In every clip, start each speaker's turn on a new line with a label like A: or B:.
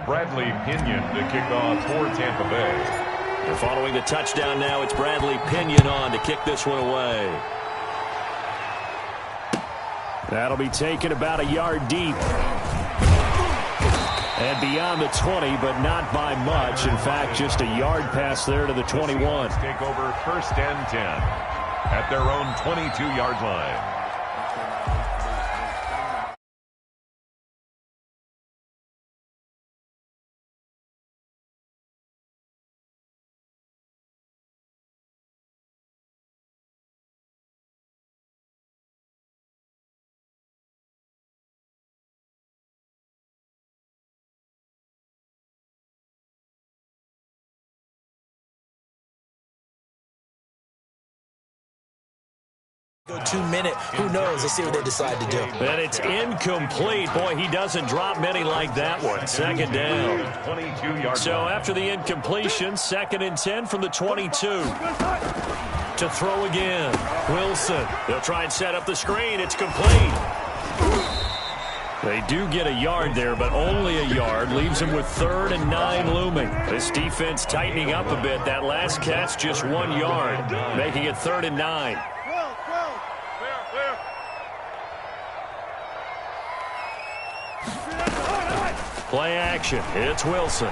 A: Bradley Pinion to kick off for Tampa Bay.
B: And following the touchdown now, it's Bradley Pinion on to kick this one away.
C: That'll be taken about a yard deep. And beyond the 20, but not by much. In fact, just a yard pass there to the 21.
A: Take over 1st and 10 at their own 22-yard line.
D: Go 2-minute. Who knows? Let's see what they decide to do.
B: And it's incomplete. Boy, he doesn't drop many like that one. 2nd down. So after the incompletion, 2nd and 10 from the 22. To throw again. Wilson. They'll try and set up the screen. It's complete. They do get a yard there, but only a yard. Leaves them with 3rd and 9 looming. This defense tightening up a bit. That last catch, just 1 yard, making it 3rd and 9. Play action. It's Wilson.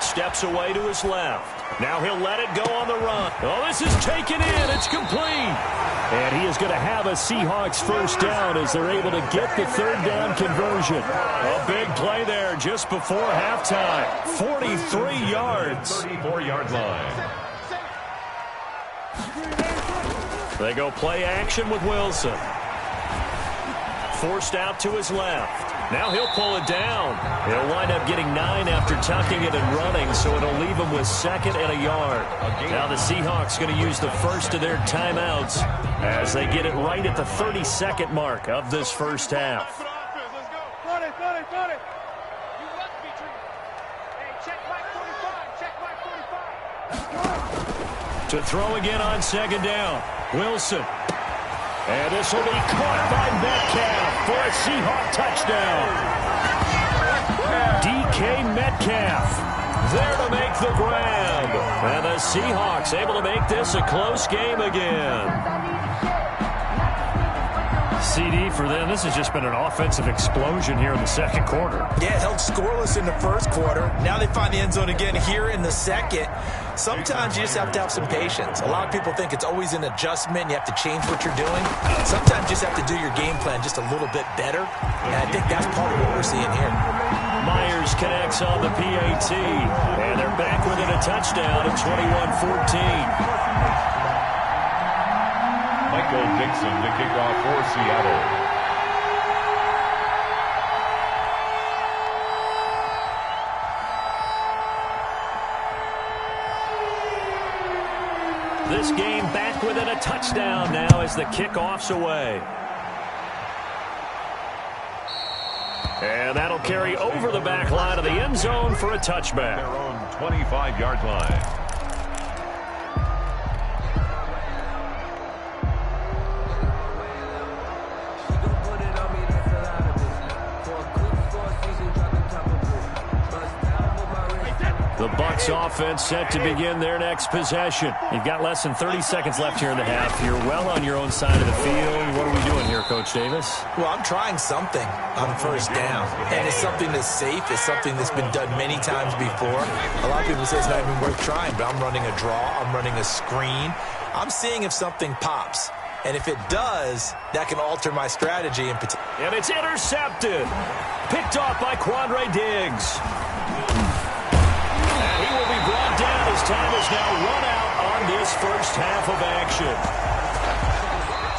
B: Steps away to his left. Now he'll let it go on the run. Oh, this is taken in. It's complete.
C: And he is going to have a Seahawks 1st down as they're able to get the 3rd down conversion.
B: A big play there just before halftime. 43 yards.
A: 34-yard line.
B: They go play action with Wilson. Forced out to his left. Now he'll pull it down. He'll wind up getting 9 after tucking it and running, so it'll leave him with 2nd and a yard. Now the Seahawks going to use the first of their timeouts as they get it right at the 32nd mark of this first half. To throw again on 2nd down. Wilson. And this will be caught by Metcalf for a Seahawk touchdown. DK Metcalf there to make the grab. And the Seahawks able to make this a close game again.
C: CD for them. This has just been an offensive explosion here in the 2nd quarter.
D: Yeah, held scoreless in the 1st quarter. Now they find the end zone again here in the 2nd. Sometimes you just have to have some patience. A lot of people think it's always an adjustment. You have to change what you're doing. Sometimes you just have to do your game plan just a little bit better. And I think that's part of what we're seeing here.
B: Myers connects on the PAT. And they're back within a touchdown at 21-14.
A: Michael Dixon to kick off for Seattle.
B: This game back within a touchdown now as the kickoff's away. And that'll carry over the back line of the end zone for a touchback.
A: Their own 25-yard line.
B: The Bucs offense set to begin their next possession. You've got less than 30 seconds left here in the half. You're well on your own side of the field. What are we doing here, Coach Davis?
D: Well, I'm trying something on 1st down. And it's something that's safe. It's something that's been done many times before. A lot of people say it's not even worth trying, but I'm running a draw. I'm running a screen. I'm seeing if something pops. And if it does, that can alter my strategy in particular.
B: And it's intercepted. Picked off by Quandre Diggs. He will be brought down as time is now run out on this first half of action.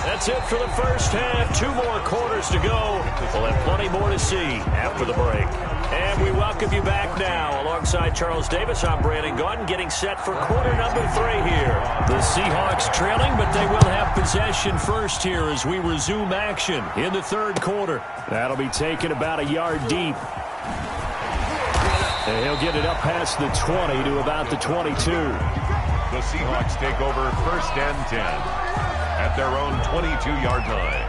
B: That's it for the first half. 2 more quarters to go. We'll have plenty more to see after the break. And we welcome you back now. Alongside Charles Davis, I'm Brandon Gaudin, getting set for quarter number 3 here. The Seahawks trailing, but they will have possession first here as we resume action in the 3rd quarter.
C: That'll be taken about a yard deep. And he'll get it up past the 20 to about the 22.
A: The Seahawks take over 1st and 10 at their own 22-yard line.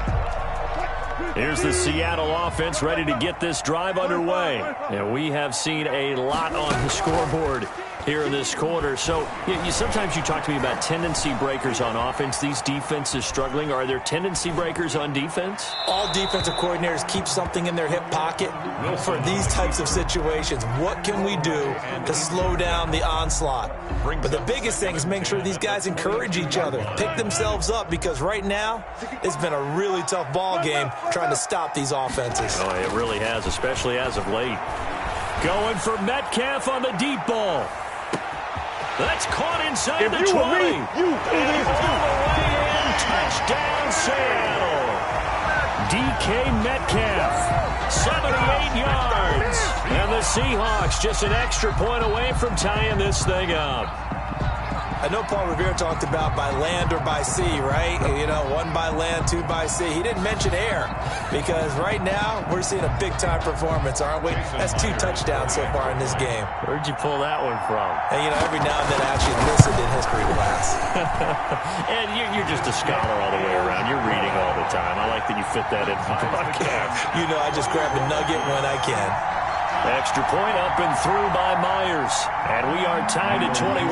B: Here's the Seattle offense ready to get this drive underway. And we have seen a lot on the scoreboard here in this quarter. So sometimes you talk to me about tendency breakers on offense. These defenses struggling. Are there tendency breakers on defense?
D: All defensive coordinators keep something in their hip pocket for these types of situations. What can we do to slow down the onslaught? But the biggest thing is make sure these guys encourage each other, pick themselves up, because right now it's been a really tough ball game trying to stop these offenses.
B: Oh, it really has, especially as of late. Going for Metcalf on the deep ball. That's caught inside the 20. And all the way in. Touchdown, Seattle. DK Metcalf, 78 yards. And the Seahawks just an extra point away from tying this thing up.
D: I know Paul Revere talked about by land or by sea, right? You know, one by land, two by sea. He didn't mention air because right now we're seeing a big-time performance, aren't we? That's 2 touchdowns so far in this game.
B: Where'd you pull that one from?
D: And, you know, every now and then I actually listened in history class.
B: And you're just a scholar all the way around. You're reading all the time. I like that you fit that in the broadcast.
D: You know, I just grab a nugget when I can.
B: Extra point up and through by Myers. And we are tied at 21.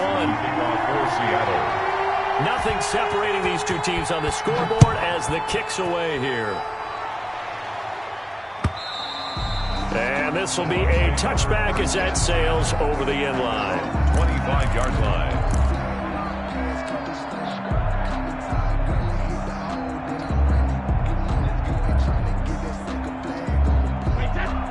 B: Nothing separating these two teams on the scoreboard as the kick's away here. And this will be a touchback as that sails over the end line.
A: 25-yard line.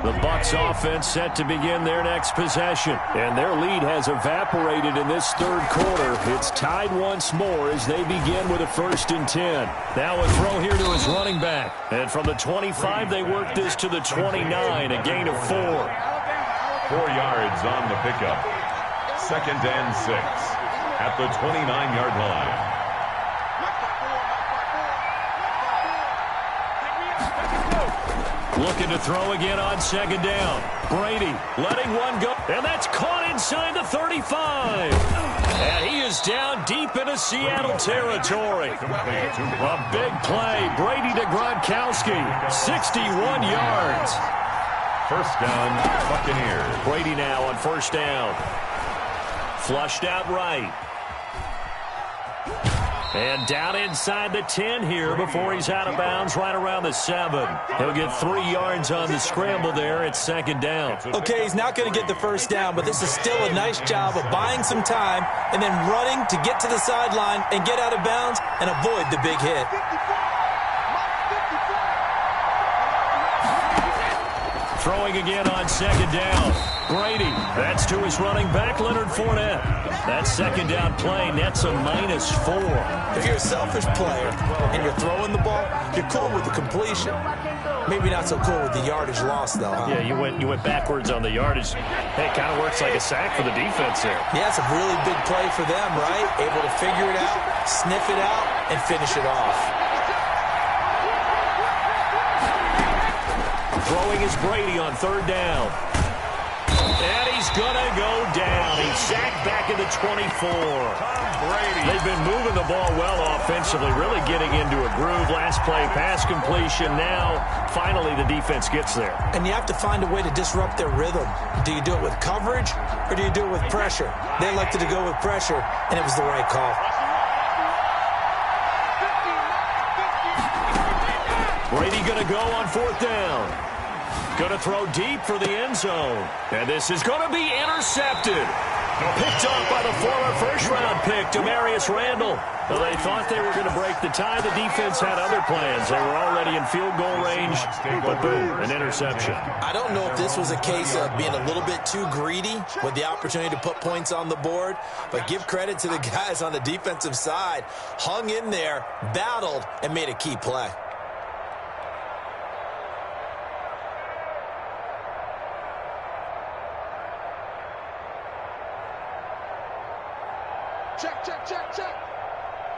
B: The Bucs offense set to begin their next possession. And their lead has evaporated in this third quarter. It's tied once more as they begin with a 1st and 10. Now a throw here to his running back. And from the 25, they work this to the 29, a gain of 4.
A: 4 yards on the pickup. 2nd and 6 at the 29-yard line.
B: Looking to throw again on 2nd down. Brady letting one go. And that's caught inside the 35. And he is down deep into Seattle territory. A big play. Brady to Gronkowski. 61 yards.
A: 1st down, Buccaneers.
B: Brady now on 1st down. Flushed out right. And down inside the 10 here before he's out of bounds right around the 7. He'll get 3 yards on the scramble there at 2nd down.
D: Okay, he's not going to get the 1st down, but this is still a nice job of buying some time and then running to get to the sideline and get out of bounds and avoid the big hit.
B: Throwing again on 2nd down. Brady, that's to his running back, Leonard Fournette. That 2nd down play nets a -4.
D: If you're a selfish player and you're throwing the ball, you're cool with the completion. Maybe not so cool with the yardage loss, though, huh?
B: Yeah, you went backwards on the yardage. Hey, it kind of works like a sack for the defense there.
D: Yeah, it's a really big play for them, right? Able to figure it out, sniff it out, and finish it off.
B: Throwing is Brady on 3rd down. And he's going to go down. He's sacked back in the 24. Brady. They've been moving the ball well offensively, really getting into a groove. Last play, pass completion. Now, finally, the defense gets there.
D: And you have to find a way to disrupt their rhythm. Do you do it with coverage, or do you do it with pressure? They elected to go with pressure, and it was the right call.
B: Brady going to go on 4th down. Going to throw deep for the end zone. And this is going to be intercepted. Picked off by the former 1st-round pick, Demarius Randall. Well, they thought they were going to break the tie. The defense had other plans. They were already in field goal range, but boom, an interception.
D: I don't know if this was a case of being a little bit too greedy with the opportunity to put points on the board, but give credit to the guys on the defensive side. Hung in there, battled, and made a key play.
E: Check.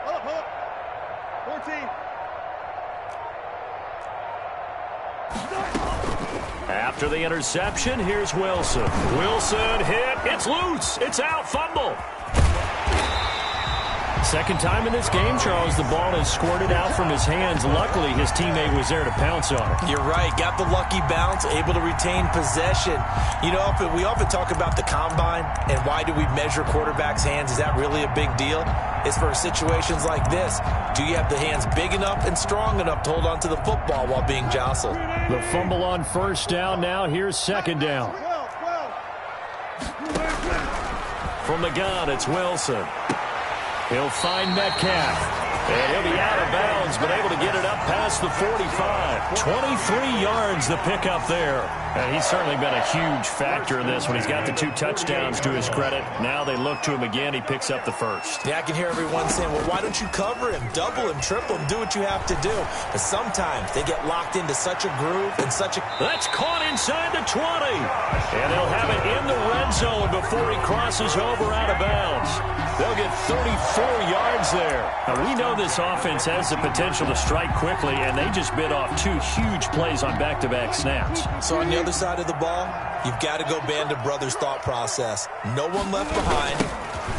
E: Hold up. 14.
B: After the interception, here's Wilson. Wilson hit. It's loose. It's out. Fumble.
C: Second time in this game, Charles, the ball has squirted out from his hands. Luckily, his teammate was there to pounce on it.
D: You're right. Got the lucky bounce, able to retain possession. You know, we often talk about the combine and why do we measure quarterbacks' hands. Is that really a big deal? It's for situations like this. Do you have the hands big enough and strong enough to hold on to the football while being jostled?
C: The fumble on first down now. Here's second down. From the gun, it's Wilson. He'll find Metcalf. And he'll be out of bounds, but able to get it up past the 45. 23 yards the pickup there. And he's certainly been a huge factor in this when he's got the 2 touchdowns to his credit. Now they look to him again. He picks up the first.
D: Yeah, I can hear everyone saying, well, why don't you cover him, double him, triple him, do what you have to do. But sometimes they get locked into such a groove and such a...
C: That's caught inside the 20. And they'll have it in the red zone before he crosses over out of bounds. They'll get 34 yards there. Now, we know this offense has the potential to strike quickly, and they just bit off 2 huge plays on back-to-back snaps.
D: So on the other side of the ball, you've got to go band of brothers thought process. No one left behind,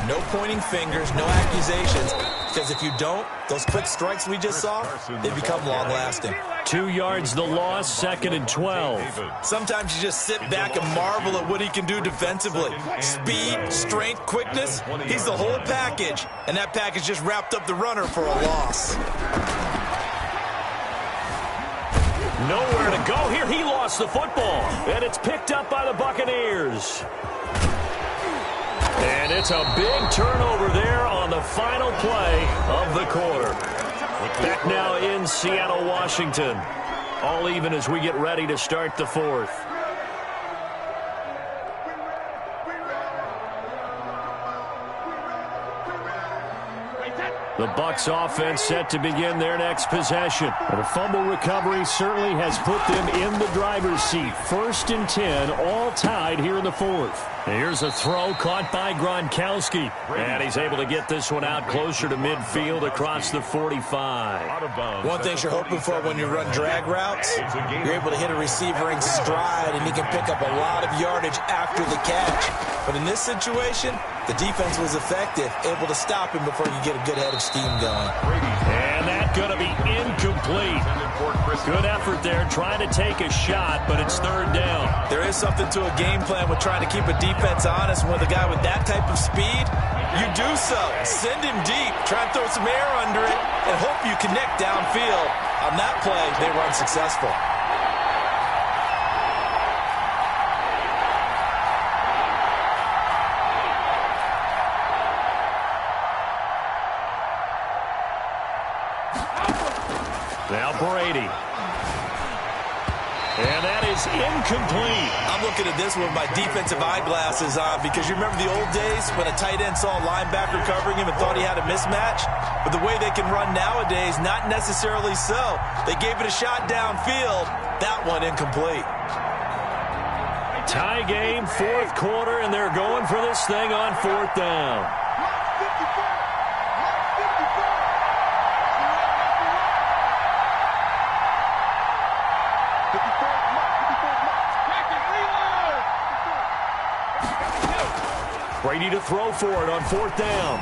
D: no pointing fingers, no accusations, because if you don't, those quick strikes we just saw, they become long-lasting.
C: 2 yards the loss, second and 12.
D: Sometimes you just sit back and marvel at what he can do defensively. Speed, strength, quickness, he's the whole package. And that package just wrapped up the runner for a loss.
C: Nowhere to go here. He lost the football. And it's picked up by the Buccaneers. And it's a big turnover there on the final play of the quarter. Back now in Seattle, Washington. All even as we get ready to start the fourth. The Bucs offense set to begin their next possession. The fumble recovery certainly has put them in the driver's seat. 1st and 10, all tied here in the fourth. Here's a throw caught by Gronkowski. And he's able to get this one out closer to midfield across the 45.
D: One thing you're hoping for when you run drag routes, you're able to hit a receiver in stride, and he can pick up a lot of yardage after the catch. But in this situation, the defense was effective, able to stop him before you get a good head of steam going.
C: And that's going to be incomplete. Good effort there, trying to take a shot, but it's 3rd down.
D: There is something to a game plan with trying to keep a defense honest. With a guy with that type of speed, you do so. Send him deep, try and throw some air under it, and hope you connect downfield. On that play, they were unsuccessful.
C: Now Brady. And that is incomplete.
D: I'm looking at this with my defensive eyeglasses on because you remember the old days when a tight end saw a linebacker covering him and thought he had a mismatch? But the way they can run nowadays, not necessarily so. They gave it a shot downfield. That one incomplete.
C: Tie game, 4th quarter, and they're going for this thing on 4th down. Brady to throw for it on 4th down.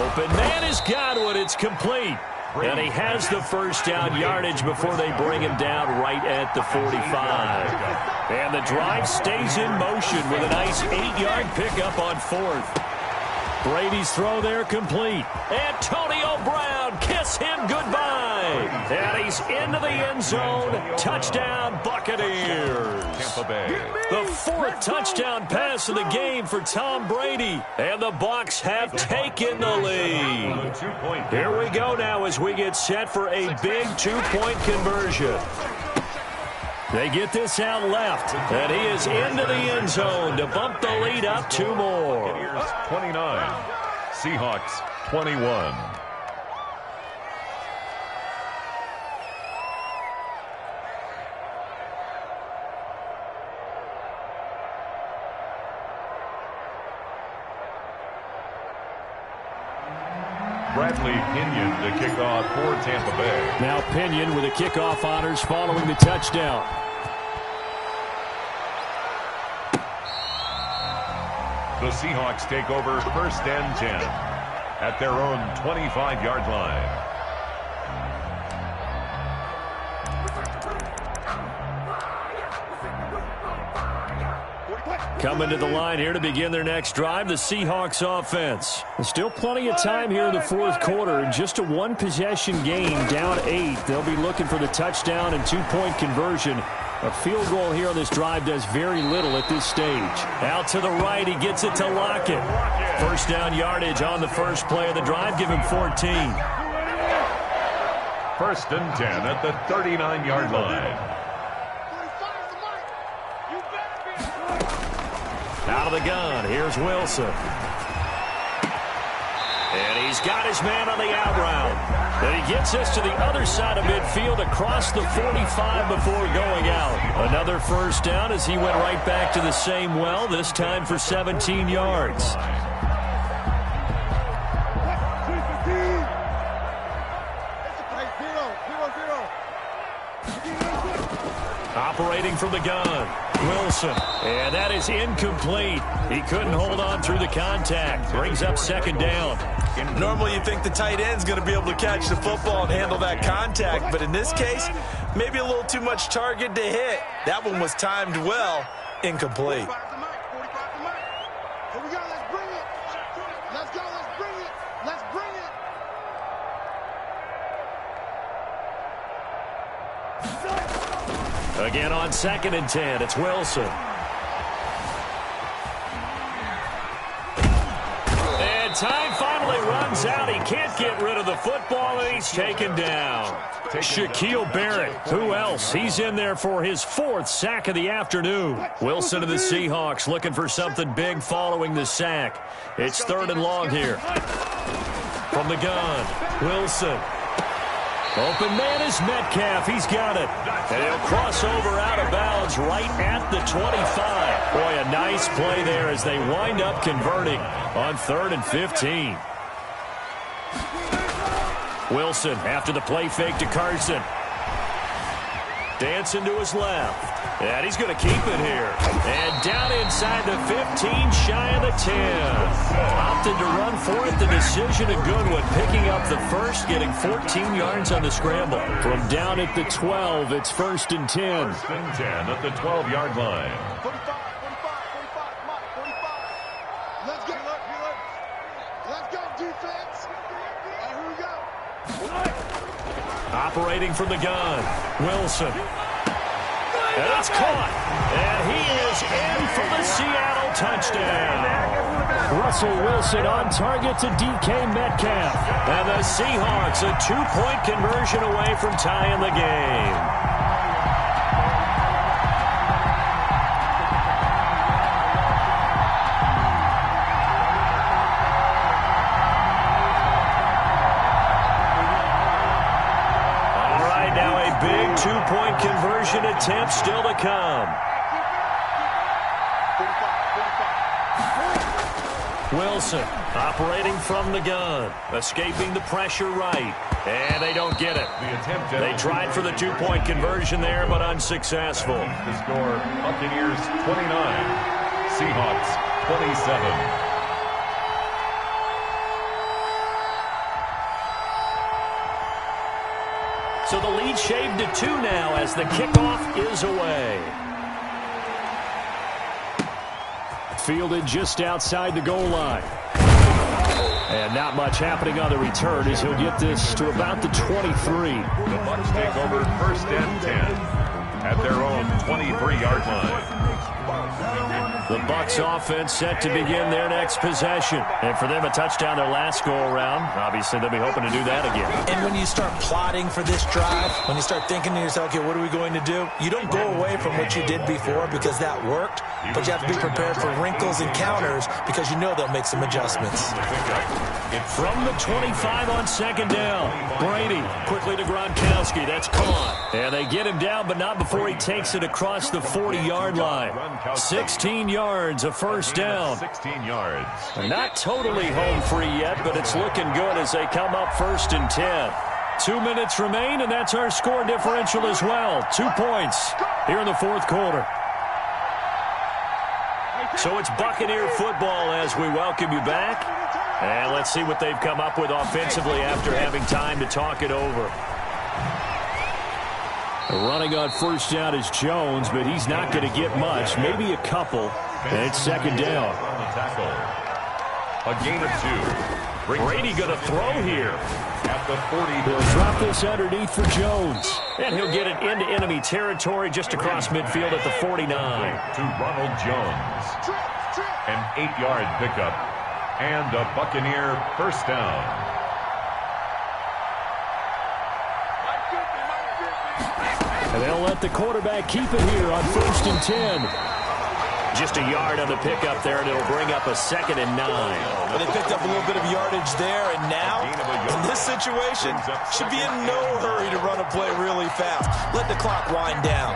C: Open man has got one. It's complete. And he has the first down yardage before they bring him down right at the 45. And the drive stays in motion with a nice 8-yard pickup on 4th. Brady's throw there complete. Antonio Brown, kiss him goodbye. And he's into the end zone. Touchdown, Buccaneers. The 4th touchdown pass of the game for Tom Brady. And the Bucs have taken the lead. Here we go now as we get set for a big 2-point conversion. They get this out left, and he is into the end zone to bump the lead up 2 more.
A: 29, Seahawks 21. Bradley Pinion to kick off for Tampa Bay.
C: Now Pinion with the kickoff honors following the touchdown.
A: The Seahawks take over 1st and 10. at their own 25-yard line.
C: Coming to the line here to begin their next drive, the Seahawks offense. There's still plenty of time here in the fourth quarter. Just a one-possession game, down 8. They'll be looking for the touchdown and two-point conversion. A field goal here on this drive does very little at this stage. Out to the right, he gets it to Lockett. First down yardage on the first play of the drive. Give him 14.
A: First and 10 at the 39-yard line.
C: Out of the gun, here's Wilson. And he's got his man on the out route. And he gets us to the other side of midfield across the 45 before going out. Another first down as he went right back to the same well, this time for 17 yards. Operating from the gun, Wilson. And that is incomplete. He couldn't hold on through the contact. Brings up second down.
D: Normally you think the tight end's going to be able to catch the football and handle that contact, but in this case, maybe a little too much target to hit. That one was timed well, incomplete.
E: Here we go, let's bring it. Let's go, let's bring it. Let's bring it.
C: Again on second and 10, it's Wilson. And time finally runs out. He can't get rid of the football, and he's taken down. Shaquille Barrett, who else? He's in there for his 4th sack of the afternoon. Wilson of the Seahawks looking for something big following the sack. It's 3rd and long here. From the gun, Wilson. Open man is Metcalf. He's got it. And he'll cross over out of bounds right at the 25. Boy, a nice play there as they wind up converting on 3rd and 15. Wilson after the play fake to Carson. Dancing to his left. And he's going to keep it here. And down inside the 15, shy of the 10. Opted to run for it. The decision a good one. Picking up the first, getting 14 yards on the scramble. From down at the 12, it's 1st and 10.
A: 1st and 10 at the 12-yard line.
E: 45, 45. Let's go, let's go, defense. All right, here we go.
C: Operating from the gun, Wilson. And it's caught. And he is in for the Seattle touchdown. Russell Wilson on target to DK Metcalf. And the Seahawks a 2-point conversion away from tying the game. Big 2-point conversion attempt still to come. Wilson operating from the gun, escaping the pressure right, and they don't get it. They tried for the 2-point conversion there, but unsuccessful.
A: The score, Buccaneers 29, Seahawks 27.
C: So the lead shaved to 2 now as the kickoff is away. Fielded just outside the goal line. And not much happening on the return as he'll get this to about the 23.
A: The Bucs take over 1st and 10 at their own 23-yard line.
C: The Bucs offense set to begin their next possession. And for them, a touchdown their last go-around. Obviously, they'll be hoping to do that again.
D: And when you start plotting for this drive, when you start thinking to yourself, okay, what are we going to do? You don't go away from what you did before because that worked, but you have to be prepared for wrinkles and counters because you know they'll make some adjustments.
C: From the 25 on second down, Brady quickly to Gronkowski. That's caught. And they get him down, but not before he takes it across the 40-yard line. 16 yards, a first down.
A: 16 yards.
C: Not totally home free yet, but it's looking good as they come up 1st and 10. 2 minutes remain, and that's our score differential as well. 2 points here in the fourth quarter. So it's Buccaneer football as we welcome you back.
B: And let's see what they've come up with offensively after having time to talk it over. Running on first down is Jones, but he's not going to get much, maybe a couple, and it's second down.
A: A gain of 2.
B: Brady going to throw here.
A: At the 40.
B: He'll drop this underneath for Jones, and he'll get it into enemy territory just across midfield at the 49.
A: To Ronald Jones. An 8-yard pickup and a Buccaneer first down.
B: And they'll let the quarterback keep it here on 1st and 10. Just a yard on the pickup there, and it'll bring up a 2nd and 9.
D: But they picked up a little bit of yardage there, and now, in this situation, should be in no hurry to run a play really fast. Let the clock wind down.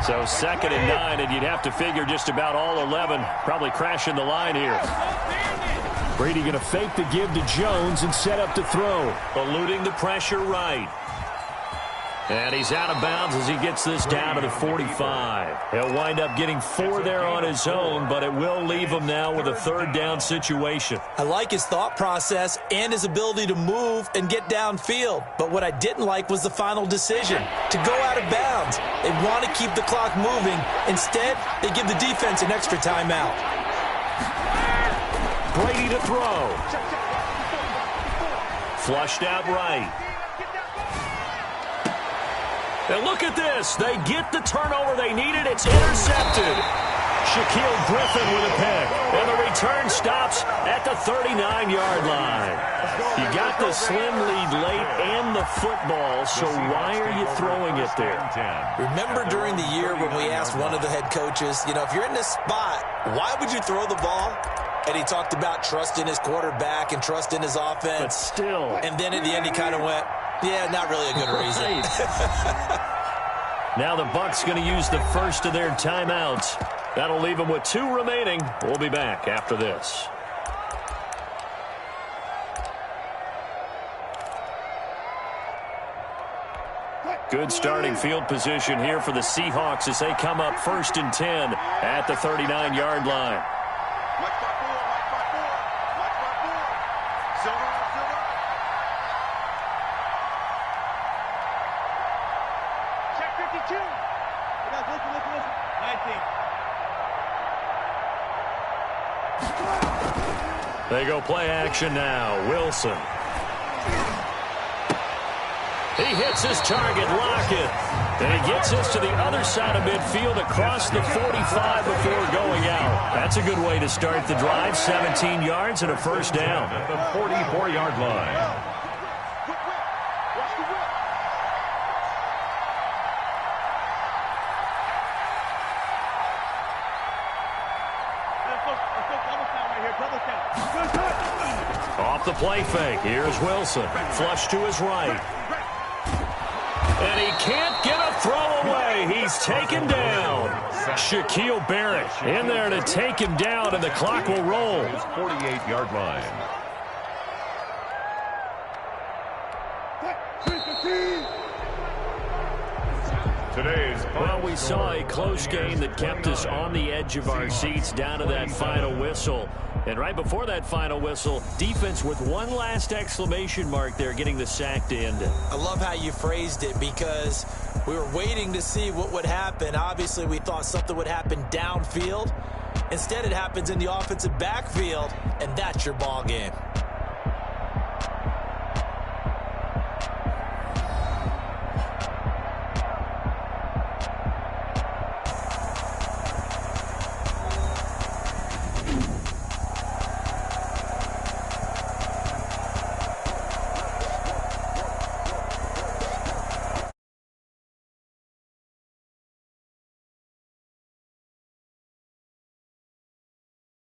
B: So 2nd and 9, and you'd have to figure just about all 11 probably crashing the line here. Brady going to fake the give to Jones and set up to throw. Eluding the pressure right. And he's out of bounds as he gets this down to the 45. He'll wind up getting 4 there on his own, but it will leave him now with a 3rd down situation.
D: I like his thought process and his ability to move and get downfield. But what I didn't like was the final decision, to go out of bounds. They want to keep the clock moving. Instead, they give the defense an extra timeout.
B: Brady to throw. Flushed out right. And look at this. They get the turnover they needed. It's intercepted. Shaquille Griffin with a pick. And the return stops at the 39-yard line. You got the slim lead late and the football, so why are you throwing it there?
D: Remember during the year when we asked one of the head coaches, if you're in this spot, why would you throw the ball? And he talked about trust in his quarterback and trust in his offense.
B: But still.
D: And then at the end he kind of went, yeah, not really a good reason.
B: Now the Bucs going to use the first of their timeouts. That'll leave them with 2 remaining. We'll be back after this. Good starting field position here for the Seahawks as they come up 1st and 10 at the 39-yard line. They go play action now. Wilson. He hits his target, Lockett. And he gets us to the other side of midfield across the 45 before going out. That's a good way to start the drive. 17 yards and a first down.
A: At the 44-yard line.
B: Off the play fake. Here's Wilson. Flush to his right. And he can't get a throw away. He's taken down. Shaquille Barrett in there to take him down, and the clock will roll.
A: 48-yard line.
B: Well, we saw a close game that kept us on the edge of our seats down to that final whistle. And right before that final whistle, defense with one last exclamation mark there, getting the sack to end it.
D: I love how you phrased it, because we were waiting to see what would happen. Obviously, we thought something would happen downfield. Instead, it happens in the offensive backfield, and that's your ball game.